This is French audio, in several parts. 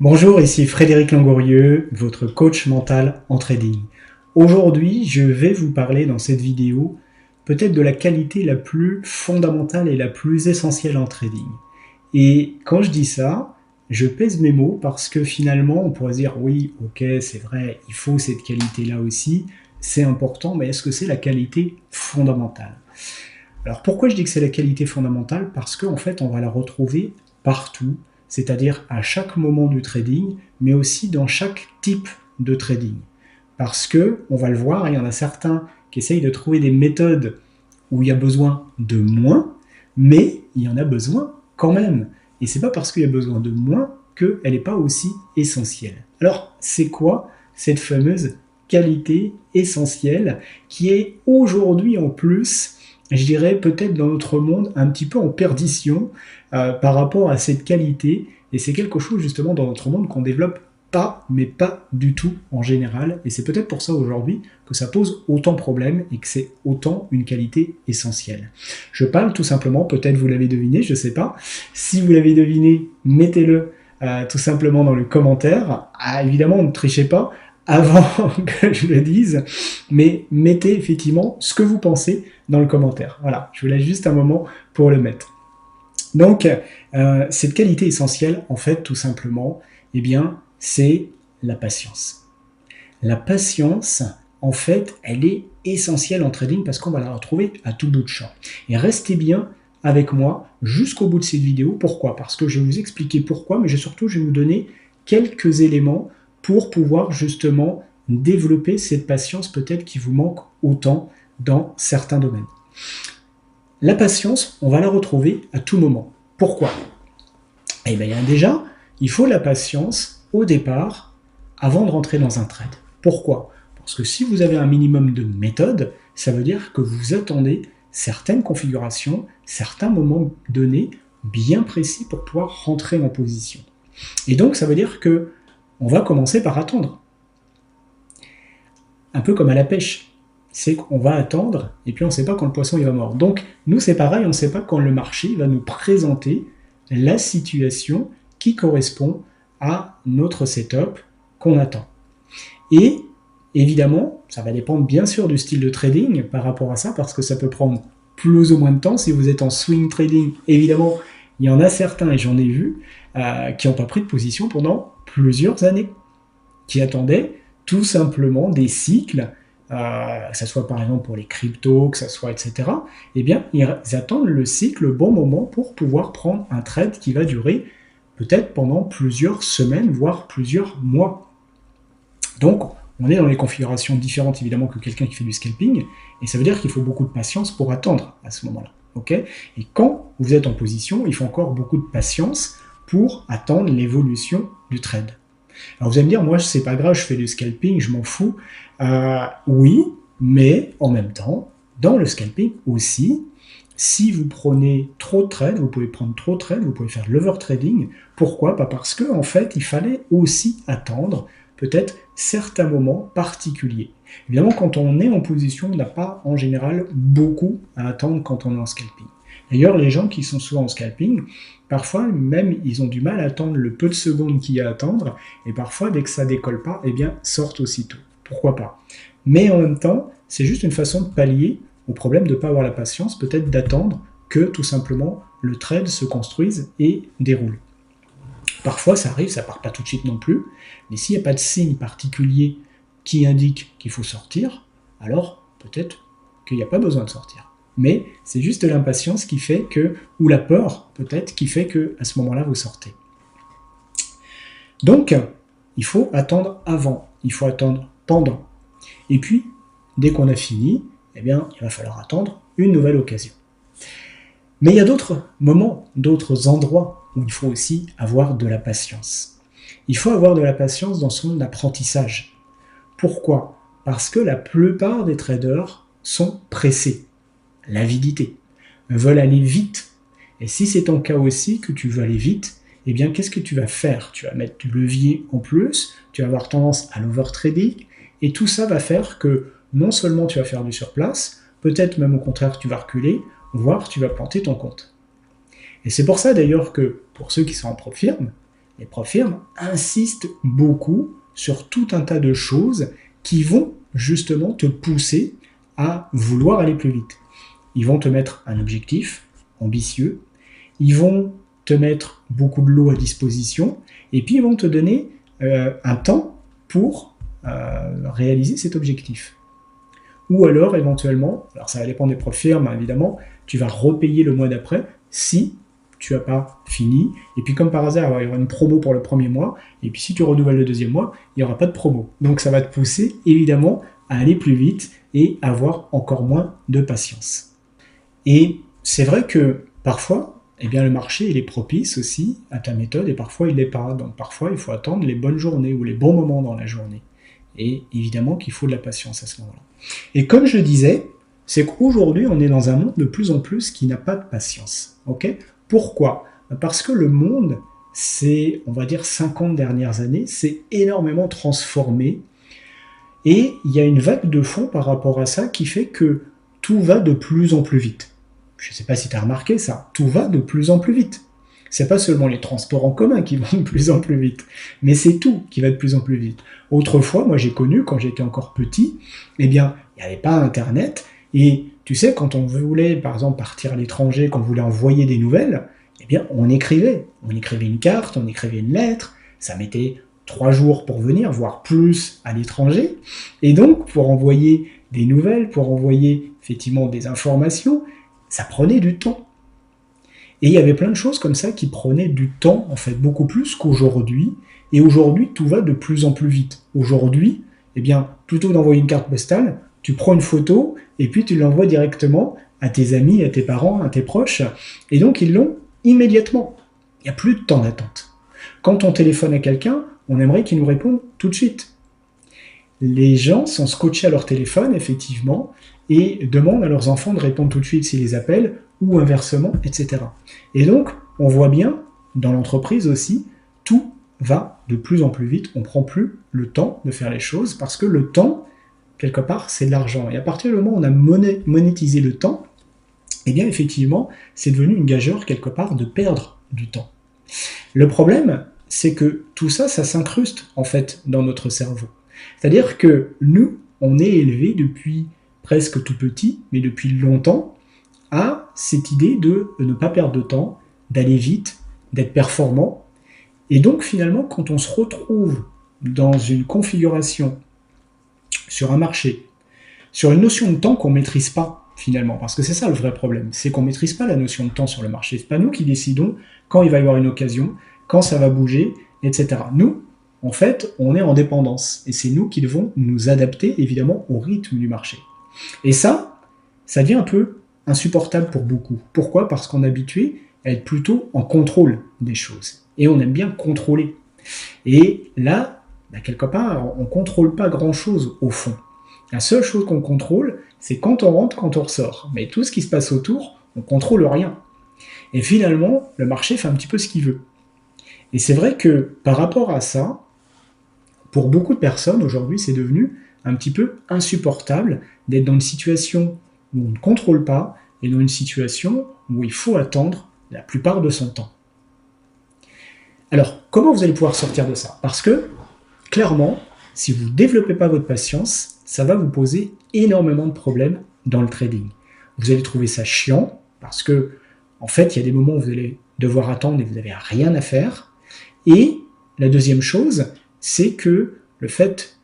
Bonjour, ici Frédéric Langorieux, votre coach mental en trading. Aujourd'hui, je vais vous parler dans cette vidéo peut-être de la qualité la plus fondamentale et la plus essentielle en trading. Et quand je dis ça, je pèse mes mots parce que finalement, on pourrait se dire oui, ok, c'est vrai, il faut cette qualité-là aussi, c'est important, mais est-ce que c'est la qualité fondamentale? Alors pourquoi je dis que c'est la qualité fondamentale? Parce qu'en fait, on va la retrouver partout, c'est-à-dire à chaque moment du trading, mais aussi dans chaque type de trading. Parce que, on va le voir, il y en a certains qui essayent de trouver des méthodes où il y a besoin de moins, mais il y en a besoin quand même. Et c'est pas parce qu'il y a besoin de moins qu'elle n'est pas aussi essentielle. Alors, c'est quoi cette fameuse qualité essentielle qui est aujourd'hui en plus, je dirais peut-être dans notre monde, un petit peu en perdition par rapport à cette qualité. Et c'est quelque chose justement dans notre monde qu'on développe pas, mais pas du tout en général. Et c'est peut-être pour ça aujourd'hui que ça pose autant de problèmes et que c'est autant une qualité essentielle. Je parle tout simplement, peut-être vous l'avez deviné, je sais pas. Si vous l'avez deviné, mettez-le tout simplement dans le commentaire. Ah, évidemment, ne trichez pas avant que je le dise, mais mettez effectivement ce que vous pensez dans le commentaire. Voilà, je vous laisse juste un moment pour le mettre. Donc, cette qualité essentielle, en fait, tout simplement, eh bien, c'est la patience. La patience, en fait, elle est essentielle en trading parce qu'on va la retrouver à tout bout de champ. Et restez bien avec moi jusqu'au bout de cette vidéo. Pourquoi? Parce que je vais vous expliquer pourquoi, mais surtout, je vais vous donner quelques éléments pour pouvoir justement développer cette patience peut-être qui vous manque autant dans certains domaines. La patience, on va la retrouver à tout moment. Pourquoi? Eh bien déjà, il faut la patience au départ avant de rentrer dans un trade. Pourquoi? Parce que si vous avez un minimum de méthode, ça veut dire que vous attendez certaines configurations, certains moments donnés bien précis pour pouvoir rentrer en position. Et donc ça veut dire que on va commencer par attendre. Un peu comme à la pêche. C'est qu'on va attendre et puis on ne sait pas quand le poisson il va mordre. Donc nous c'est pareil, on ne sait pas quand le marché va nous présenter la situation qui correspond à notre setup qu'on attend. Et évidemment, ça va dépendre bien sûr du style de trading par rapport à ça, parce que ça peut prendre plus ou moins de temps. Si vous êtes en swing trading, évidemment, il y en a certains, et j'en ai vu, qui n'ont pas pris de position pendant plusieurs années, qui attendaient tout simplement des cycles, que ce soit par exemple pour les cryptos, que ce soit etc., eh bien, ils attendent le cycle, le bon moment pour pouvoir prendre un trade qui va durer peut-être pendant plusieurs semaines, voire plusieurs mois. Donc, on est dans des configurations différentes évidemment que quelqu'un qui fait du scalping, et ça veut dire qu'il faut beaucoup de patience pour attendre à ce moment-là. Okay, et quand vous êtes en position, il faut encore beaucoup de patience pour attendre l'évolution du trade. Alors vous allez me dire, moi c'est pas grave, je fais du scalping, je m'en fous. Oui, mais en même temps, dans le scalping aussi, si vous prenez trop de trades, vous pouvez prendre trop de trades, vous pouvez faire de l'overtrading. Pourquoi? Pas parce que en fait, il fallait aussi attendre peut-être certains moments particuliers. Évidemment, quand on est en position, on n'a pas en général beaucoup à attendre quand on est en scalping. D'ailleurs, les gens qui sont souvent en scalping, parfois même, ils ont du mal à attendre le peu de secondes qu'il y a à attendre, et parfois, dès que ça décolle pas, eh bien, sortent aussitôt. Pourquoi pas? Mais en même temps, c'est juste une façon de pallier au problème de ne pas avoir la patience, peut-être d'attendre que tout simplement le trade se construise et déroule. Parfois, ça arrive, ça part pas tout de suite non plus, mais s'il n'y a pas de signe particulier qui indique qu'il faut sortir, alors peut-être qu'il n'y a pas besoin de sortir. Mais c'est juste l'impatience qui fait que, ou la peur peut-être, qui fait que à ce moment-là vous sortez. Donc, il faut attendre avant, il faut attendre pendant. Et puis, dès qu'on a fini, eh bien, il va falloir attendre une nouvelle occasion. Mais il y a d'autres moments, d'autres endroits où il faut aussi avoir de la patience. Il faut avoir de la patience dans son apprentissage. Pourquoi? Parce que la plupart des traders sont pressés. L'avidité. Veulent aller vite. Et si c'est ton cas aussi, que tu veux aller vite, eh bien, qu'est-ce que tu vas faire? Tu vas mettre du levier en plus, tu vas avoir tendance à l'overtrading, et tout ça va faire que non seulement tu vas faire du surplace, peut-être même au contraire tu vas reculer, voire tu vas planter ton compte. Et c'est pour ça d'ailleurs que, pour ceux qui sont en propre firme, les profs firmes insistent beaucoup sur tout un tas de choses qui vont justement te pousser à vouloir aller plus vite. Ils vont te mettre un objectif ambitieux, ils vont te mettre beaucoup de l'eau à disposition, et puis ils vont te donner un temps pour réaliser cet objectif. Ou alors, éventuellement, alors ça va dépendre des profs firmes, évidemment, tu vas repayer le mois d'après si tu n'as pas fini. Et puis, comme par hasard, il y aura une promo pour le premier mois. Et puis, si tu renouvelles le deuxième mois, il n'y aura pas de promo. Donc, ça va te pousser, évidemment, à aller plus vite et avoir encore moins de patience. Et c'est vrai que, parfois, eh bien, le marché, il est propice aussi à ta méthode et parfois, il ne l'est pas. Donc, parfois, il faut attendre les bonnes journées ou les bons moments dans la journée. Et évidemment qu'il faut de la patience à ce moment-là. Et comme je disais, c'est qu'aujourd'hui, on est dans un monde de plus en plus qui n'a pas de patience. Okay ? Pourquoi ? Parce que le monde, on va dire 50 dernières années, s'est énormément transformé. Et il y a une vague de fond par rapport à ça qui fait que tout va de plus en plus vite. Je ne sais pas si tu as remarqué ça, tout va de plus en plus vite. C'est pas seulement les transports en commun qui vont de plus en plus vite, mais c'est tout qui va de plus en plus vite. Autrefois, moi j'ai connu, quand j'étais encore petit, eh bien, il n'y avait pas Internet, et tu sais, quand on voulait, par exemple, partir à l'étranger, quand on voulait envoyer des nouvelles, eh bien, on écrivait. On écrivait une carte, on écrivait une lettre, ça mettait 3 jours pour venir, voire plus à l'étranger, et donc, pour envoyer des nouvelles, pour envoyer, effectivement, des informations, ça prenait du temps. Et il y avait plein de choses comme ça qui prenaient du temps, en fait, beaucoup plus qu'aujourd'hui. Et aujourd'hui, tout va de plus en plus vite. Aujourd'hui, eh bien, plutôt d'envoyer une carte postale, tu prends une photo et puis tu l'envoies directement à tes amis, à tes parents, à tes proches. Et donc, ils l'ont immédiatement. Il n'y a plus de temps d'attente. Quand on téléphone à quelqu'un, on aimerait qu'il nous réponde tout de suite. Les gens sont scotchés à leur téléphone, effectivement, et demandent à leurs enfants de répondre tout de suite s'ils les appellent, ou inversement, etc. Et donc, on voit bien, dans l'entreprise aussi, tout va de plus en plus vite, on ne prend plus le temps de faire les choses, parce que le temps, quelque part, c'est de l'argent. Et à partir du moment où on a monétisé le temps, eh bien, effectivement, c'est devenu une gageure, quelque part, de perdre du temps. Le problème, c'est que tout ça, ça s'incruste, en fait, dans notre cerveau. C'est-à-dire que nous, on est élevés depuis presque tout petit, mais depuis longtemps, à cette idée de ne pas perdre de temps, d'aller vite, d'être performant. Et donc finalement, quand on se retrouve dans une configuration, sur un marché, sur une notion de temps qu'on ne maîtrise pas finalement, parce que c'est ça le vrai problème, c'est qu'on ne maîtrise pas la notion de temps sur le marché. Ce n'est pas nous qui décidons quand il va y avoir une occasion, quand ça va bouger, etc. Nous, en fait, on est en dépendance, et c'est nous qui devons nous adapter évidemment au rythme du marché. Et ça devient un peu insupportable pour beaucoup. Pourquoi ? Parce qu'on est habitué à être plutôt en contrôle des choses. Et on aime bien contrôler. Et là, quelque part, on ne contrôle pas grand-chose au fond. La seule chose qu'on contrôle, c'est quand on rentre, quand on ressort. Mais tout ce qui se passe autour, on ne contrôle rien. Et finalement, le marché fait un petit peu ce qu'il veut. Et c'est vrai que par rapport à ça, pour beaucoup de personnes, aujourd'hui, c'est devenu un petit peu insupportable d'être dans une situation où on ne contrôle pas, et dans une situation où il faut attendre la plupart de son temps. Alors, comment vous allez pouvoir sortir de ça ? Parce que, clairement, si vous ne développez pas votre patience, ça va vous poser énormément de problèmes dans le trading. Vous allez trouver ça chiant, parce que, en fait, il y a des moments où vous allez devoir attendre et vous n'avez rien à faire. Et la deuxième chose, c'est que le fait,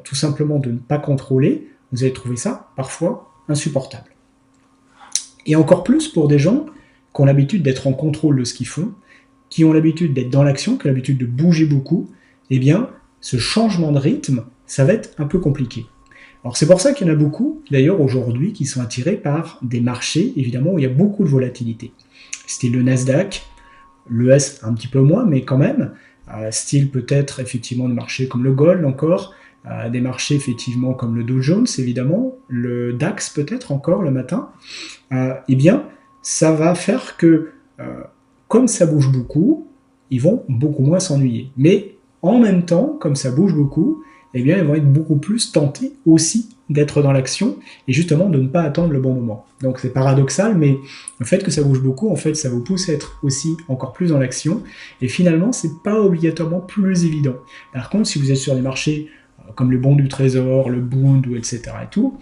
tout simplement, de ne pas contrôler, vous allez trouver ça, parfois, insupportable. Et encore plus pour des gens qui ont l'habitude d'être en contrôle de ce qu'ils font, qui ont l'habitude d'être dans l'action, qui ont l'habitude de bouger beaucoup, eh bien, ce changement de rythme, ça va être un peu compliqué. Alors c'est pour ça qu'il y en a beaucoup, d'ailleurs aujourd'hui, qui sont attirés par des marchés, évidemment, où il y a beaucoup de volatilité. Style le Nasdaq, l'ES un petit peu moins, mais quand même, style peut-être effectivement des marchés comme le Gold encore, des marchés effectivement comme le Dow Jones évidemment, le DAX peut-être encore le matin, eh bien ça va faire que comme ça bouge beaucoup, ils vont beaucoup moins s'ennuyer. Mais en même temps, comme ça bouge beaucoup, eh bien, ils vont être beaucoup plus tentés aussi d'être dans l'action et justement de ne pas attendre le bon moment. Donc c'est paradoxal, mais le fait que ça bouge beaucoup, en fait, ça vous pousse à être aussi encore plus dans l'action et finalement, c'est pas obligatoirement plus évident. Par contre, si vous êtes sur des marchés comme le bon du trésor, le Bund, etc. et tout,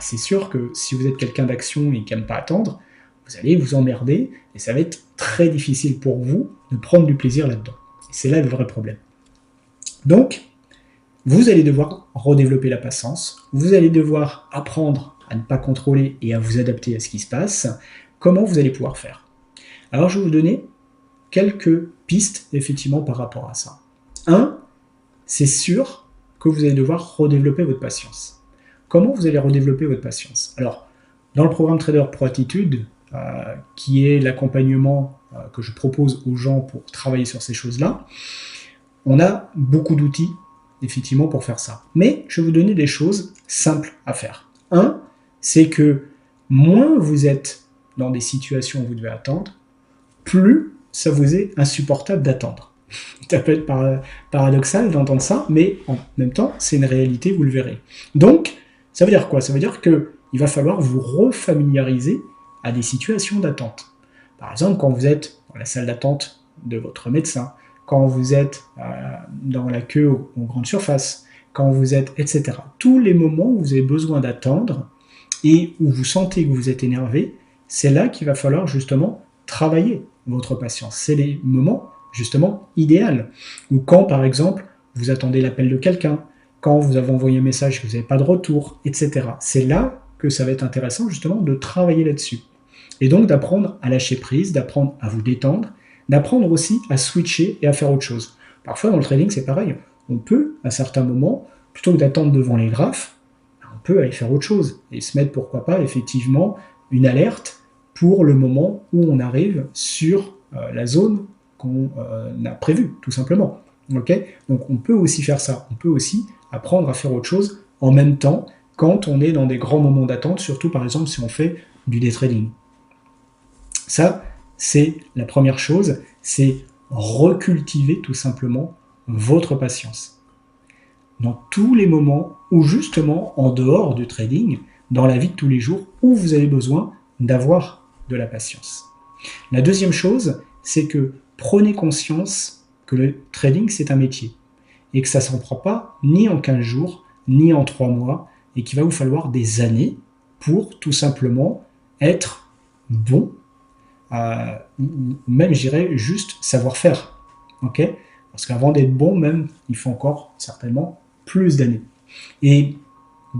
c'est sûr que si vous êtes quelqu'un d'action et qui n'aime pas attendre, vous allez vous emmerder et ça va être très difficile pour vous de prendre du plaisir là-dedans. Et c'est là le vrai problème. Donc, vous allez devoir redévelopper la patience, vous allez devoir apprendre à ne pas contrôler et à vous adapter à ce qui se passe. Comment vous allez pouvoir faire? Alors, je vais vous donner quelques pistes, effectivement, par rapport à ça. C'est sûr que vous allez devoir redévelopper votre patience. Comment vous allez redévelopper votre patience? Alors, dans le programme Trader Pro Attitude, qui est l'accompagnement que je propose aux gens pour travailler sur ces choses-là, on a beaucoup d'outils, effectivement, pour faire ça. Mais je vais vous donner des choses simples à faire. C'est que moins vous êtes dans des situations où vous devez attendre, plus ça vous est insupportable d'attendre. Ça peut être paradoxal d'entendre ça, mais en même temps, c'est une réalité, vous le verrez. Donc, ça veut dire quoi? Ça veut dire qu'il va falloir vous refamiliariser à des situations d'attente. Par exemple, quand vous êtes dans la salle d'attente de votre médecin, quand vous êtes dans la queue aux grandes surfaces, quand vous êtes, etc. Tous les moments où vous avez besoin d'attendre et où vous sentez que vous êtes énervé, c'est là qu'il va falloir justement travailler votre patience. C'est les moments justement idéaux. Ou quand, par exemple, vous attendez l'appel de quelqu'un, quand vous avez envoyé un message que vous n'avez pas de retour, etc. C'est là que ça va être intéressant justement de travailler là-dessus. Et donc d'apprendre à lâcher prise, d'apprendre à vous détendre, d'apprendre aussi à switcher et à faire autre chose. Parfois dans le trading c'est pareil, on peut à certains moments, plutôt que d'attendre devant les graphes, on peut aller faire autre chose et se mettre pourquoi pas effectivement une alerte pour le moment où on arrive sur la zone qu'on a prévue, tout simplement. Okay, donc on peut aussi faire ça, on peut aussi apprendre à faire autre chose en même temps quand on est dans des grands moments d'attente, surtout par exemple si on fait du day trading. Ça, c'est la première chose, c'est recultiver tout simplement votre patience. Dans tous les moments où justement, en dehors du trading, dans la vie de tous les jours, où vous avez besoin d'avoir de la patience. La deuxième chose, c'est que prenez conscience que le trading, c'est un métier et que ça ne s'en prend pas ni en 15 jours, ni en 3 mois, et qu'il va vous falloir des années pour tout simplement être bon, même je dirais juste savoir faire. Okay, parce qu'avant d'être bon, même, il faut encore certainement plus d'années. Et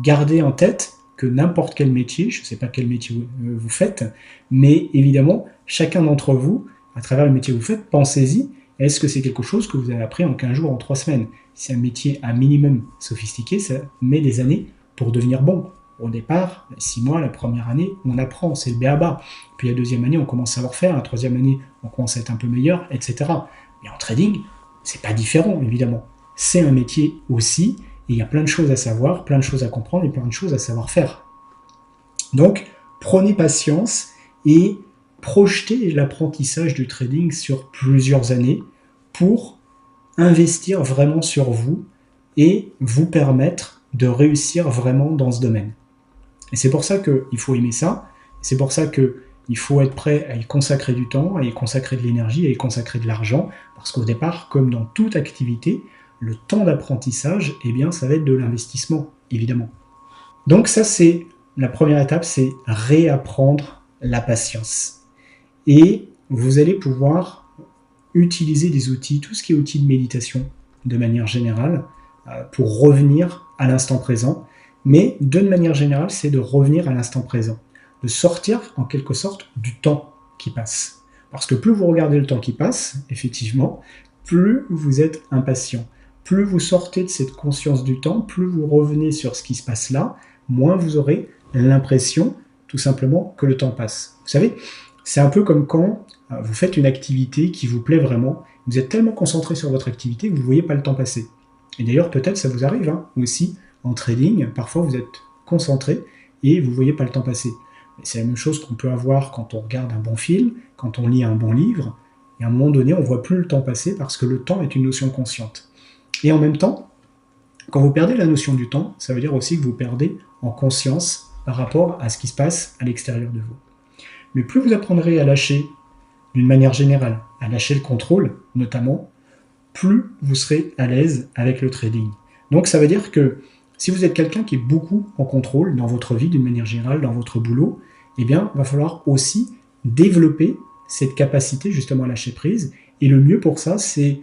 gardez en tête que n'importe quel métier, je ne sais pas quel métier vous faites, mais évidemment, chacun d'entre vous, à travers le métier que vous faites, pensez-y, est-ce que c'est quelque chose que vous avez appris en 15 jours, en 3 semaines? Si c'est un métier un minimum sophistiqué, ça met des années pour devenir bon. Au départ, 6 mois, la première année, on apprend, c'est le b.a.-ba. Puis la deuxième année, on commence à savoir faire, la troisième année, on commence à être un peu meilleur, etc. Mais en trading, c'est pas différent, évidemment. C'est un métier aussi, et il y a plein de choses à savoir, plein de choses à comprendre et plein de choses à savoir faire. Donc, prenez patience et projetez l'apprentissage du trading sur plusieurs années pour investir vraiment sur vous et vous permettre de réussir vraiment dans ce domaine. Et c'est pour ça qu'il faut aimer ça, c'est pour ça qu'il faut être prêt à y consacrer du temps, à y consacrer de l'énergie, à y consacrer de l'argent, parce qu'au départ, comme dans toute activité, le temps d'apprentissage, eh bien, ça va être de l'investissement, évidemment. Donc ça, c'est la première étape, c'est réapprendre la patience. Et vous allez pouvoir utiliser des outils, tout ce qui est outils de méditation, de manière générale, pour revenir à l'instant présent. Mais de manière générale, c'est de revenir à l'instant présent, de sortir en quelque sorte du temps qui passe. Parce que plus vous regardez le temps qui passe, effectivement, plus vous êtes impatient. Plus vous sortez de cette conscience du temps, plus vous revenez sur ce qui se passe là, moins vous aurez l'impression, tout simplement, que le temps passe. Vous savez, c'est un peu comme quand vous faites une activité qui vous plaît vraiment, vous êtes tellement concentré sur votre activité que vous ne voyez pas le temps passer. Et d'ailleurs, peut-être ça vous arrive aussi en trading, parfois vous êtes concentré et vous ne voyez pas le temps passer. C'est la même chose qu'on peut avoir quand on regarde un bon film, quand on lit un bon livre, et à un moment donné, on ne voit plus le temps passer parce que le temps est une notion consciente. Et en même temps, Quand vous perdez la notion du temps, ça veut dire aussi que vous perdez en conscience par rapport à ce qui se passe à l'extérieur de vous. Mais plus vous apprendrez à lâcher, d'une manière générale, à lâcher le contrôle notamment, plus vous serez à l'aise avec le trading. Donc ça veut dire que si vous êtes quelqu'un qui est beaucoup en contrôle dans votre vie, d'une manière générale, dans votre boulot, eh bien, il va falloir aussi développer cette capacité justement à lâcher prise. Et le mieux pour ça, c'est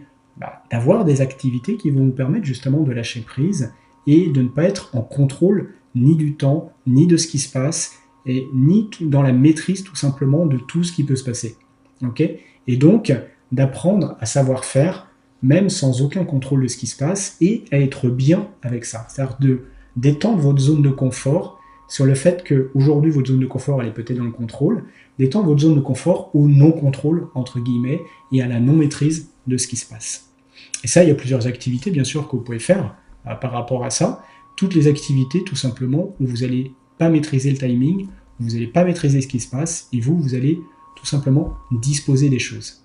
d'avoir des activités qui vont vous permettre justement de lâcher prise et de ne pas être en contrôle ni du temps, ni de ce qui se passe, et ni dans la maîtrise tout simplement de tout ce qui peut se passer. Okay ? Et donc, d'apprendre à savoir faire, même sans aucun contrôle de ce qui se passe, et à être bien avec ça. C'est-à-dire de d'étendre votre zone de confort sur le fait qu'aujourd'hui, votre zone de confort, elle est peut-être dans le contrôle, d'étendre votre zone de confort au non-contrôle, entre guillemets, et à la non-maîtrise de ce qui se passe. Et ça, il y a plusieurs activités, bien sûr, que vous pouvez faire par rapport à ça. Toutes les activités, tout simplement, où vous n'allez pas maîtriser le timing, où vous n'allez pas maîtriser ce qui se passe, et vous allez tout simplement disposer des choses.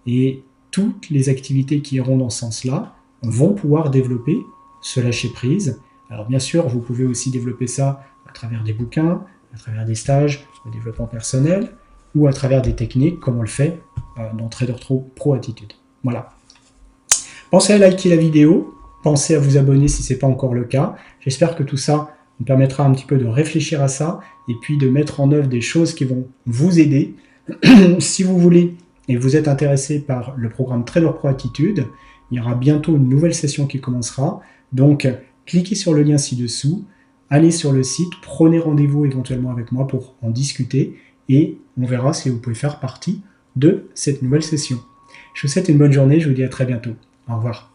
Et toutes les activités qui iront dans ce sens-là vont pouvoir développer ce lâcher-prise. Alors bien sûr, vous pouvez aussi développer ça à travers des bouquins, à travers des stages de développement personnel, ou à travers des techniques comme on le fait dans Trader Pro Attitude. Voilà. Pensez à liker la vidéo, pensez à vous abonner si ce n'est pas encore le cas. J'espère que tout ça vous permettra un petit peu de réfléchir à ça et puis de mettre en œuvre des choses qui vont vous aider. Si vous voulez et vous êtes intéressé par le programme Trader Pro Attitude, il y aura bientôt une nouvelle session qui commencera. Donc, cliquez sur le lien ci-dessous, allez sur le site, prenez rendez-vous éventuellement avec moi pour en discuter et on verra si vous pouvez faire partie de cette nouvelle session. Je vous souhaite une bonne journée, je vous dis à très bientôt. Au revoir.